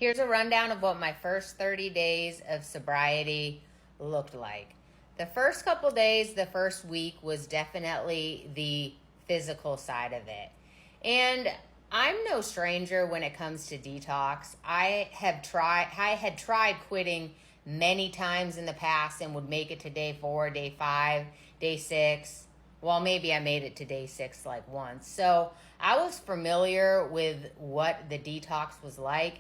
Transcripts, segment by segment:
Here's a rundown of what my first 30 days of sobriety looked like. The first couple days, the first week was definitely the physical side of it. And I'm no stranger when it comes to detox. I had tried quitting many times in the past and would make it to day 4, day 5, day 6. Well, maybe I made it to day 6 like once. So I was familiar with what the detox was like.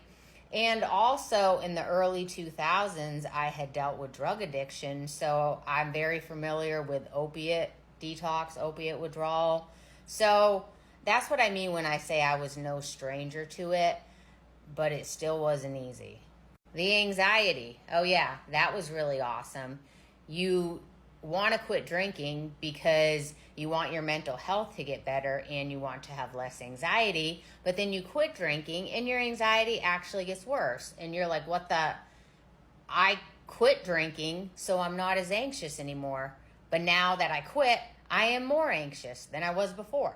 And also in the early 2000s, I had dealt with drug addiction. So I'm very familiar with opiate detox, opiate withdrawal. So that's what I mean when I say I was no stranger to it, but it still wasn't easy. The anxiety. Oh, yeah, that was really awesome. You want to quit drinking because you want your mental health to get better and you want to have less anxiety, but then you quit drinking and your anxiety actually gets worse. And you're like, what the? I quit drinking, so I'm not as anxious anymore. But now that I quit, I am more anxious than I was before.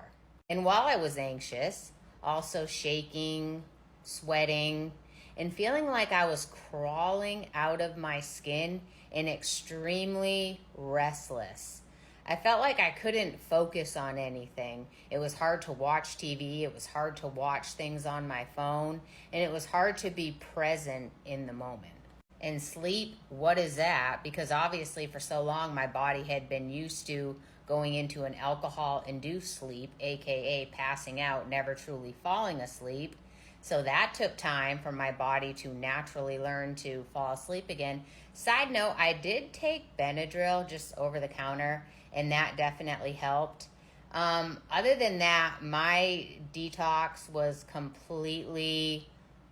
And while I was anxious, also shaking, sweating, and feeling like I was crawling out of my skin and extremely restless. I felt like I couldn't focus on anything. It was hard to watch TV, it was hard to watch things on my phone, and it was hard to be present in the moment. And sleep, what is that? Because obviously for so long my body had been used to going into an alcohol-induced sleep, aka passing out, never truly falling asleep. So that took time for my body to naturally learn to fall asleep again. Side note, I did take Benadryl just over the counter, and that definitely helped. Other than that, my detox was completely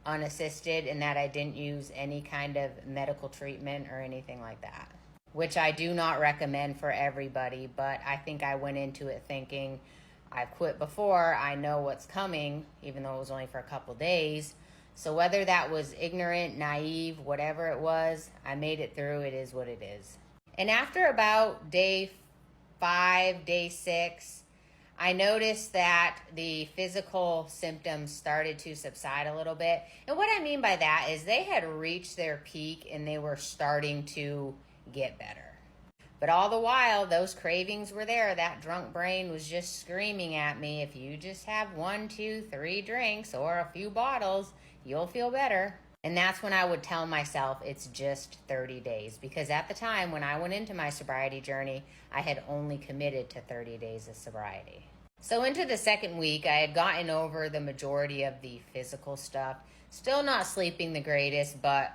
unassisted in that I didn't use any kind of medical treatment or anything like that, which I do not recommend for everybody, but I think I went into it thinking, I've quit before, I know what's coming, even though it was only for a couple days. So whether that was ignorant, naive, whatever it was, I made it through. It is what it is. And after about day 5, day 6, I noticed that the physical symptoms started to subside a little bit. And what I mean by that is they had reached their peak and they were starting to get better. But all the while, those cravings were there. That drunk brain was just screaming at me, if you just have 1, 2, 3 drinks or a few bottles, you'll feel better. And that's when I would tell myself it's just 30 days. Because at the time when I went into my sobriety journey, I had only committed to 30 days of sobriety. So into the second week, I had gotten over the majority of the physical stuff. Still not sleeping the greatest, but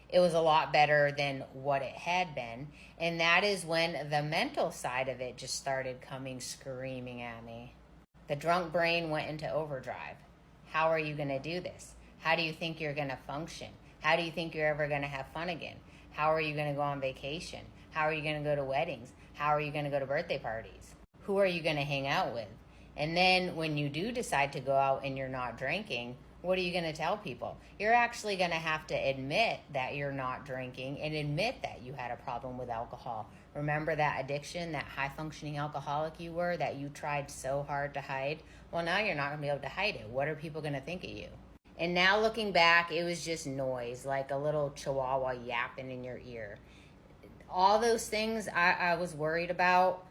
it was a lot better than what it had been. And that is when the mental side of it just started coming screaming at me. The drunk brain went into overdrive. How are you going to do this? How do you think you're going to function? How do you think you're ever going to have fun again? How are you going to go on vacation? How are you going to go to weddings? How are you going to go to birthday parties? Who are you going to hang out with? And then when you do decide to go out and you're not drinking, what are you going to tell people? You're actually going to have to admit that you're not drinking and admit that you had a problem with alcohol. Remember that addiction, that high-functioning alcoholic you were that you tried so hard to hide? Well, now you're not going to be able to hide it. What are people going to think of you? And now looking back, it was just noise, like a little chihuahua yapping in your ear. All those things I was worried about,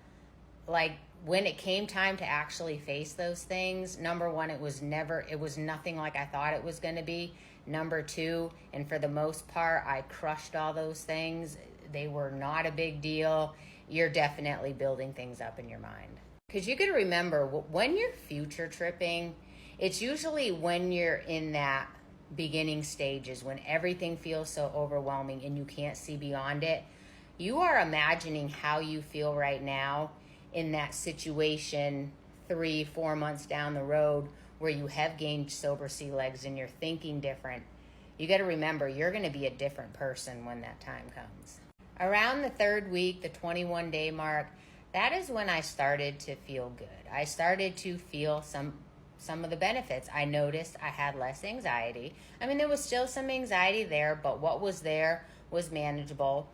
like when it came time to actually face those things, number one, it was nothing like I thought it was going to be. Number two, and for the most part, I crushed all those things. They were not a big deal. You're definitely building things up in your mind. Because you got to remember, when you're future tripping, it's usually when you're in that beginning stages, when everything feels so overwhelming and you can't see beyond it. You are imagining how you feel right now in that situation 3-4 months down the road where you have gained sober sea legs and you're thinking different. You got to remember, you're going to be a different person when that time comes. Around the 3rd week, the 21-day mark, that is when I started to feel good. I started to feel some of the benefits. I noticed I had less anxiety. I mean, there was still some anxiety there, but what was there was manageable.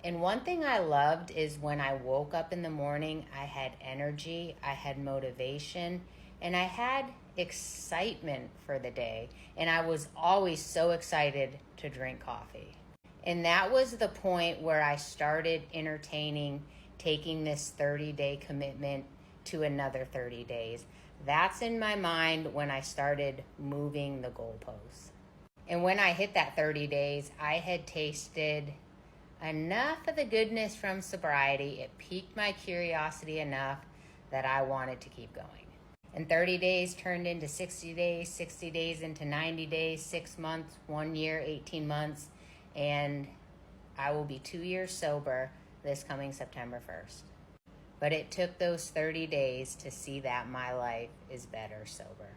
And one thing I loved is when I woke up in the morning, I had energy, I had motivation, and I had excitement for the day. And I was always so excited to drink coffee. And that was the point where I started entertaining taking this 30-day commitment to another 30 days. That's in my mind when I started moving the goalposts. And when I hit that 30 days, I had tasted enough of the goodness from sobriety. It piqued my curiosity enough that I wanted to keep going. And 30 days turned into 60 days, 60 days into 90 days, 6 months, 1 year, 18 months, and I will be 2 years sober this coming September 1st. But it took those 30 days to see that my life is better sober.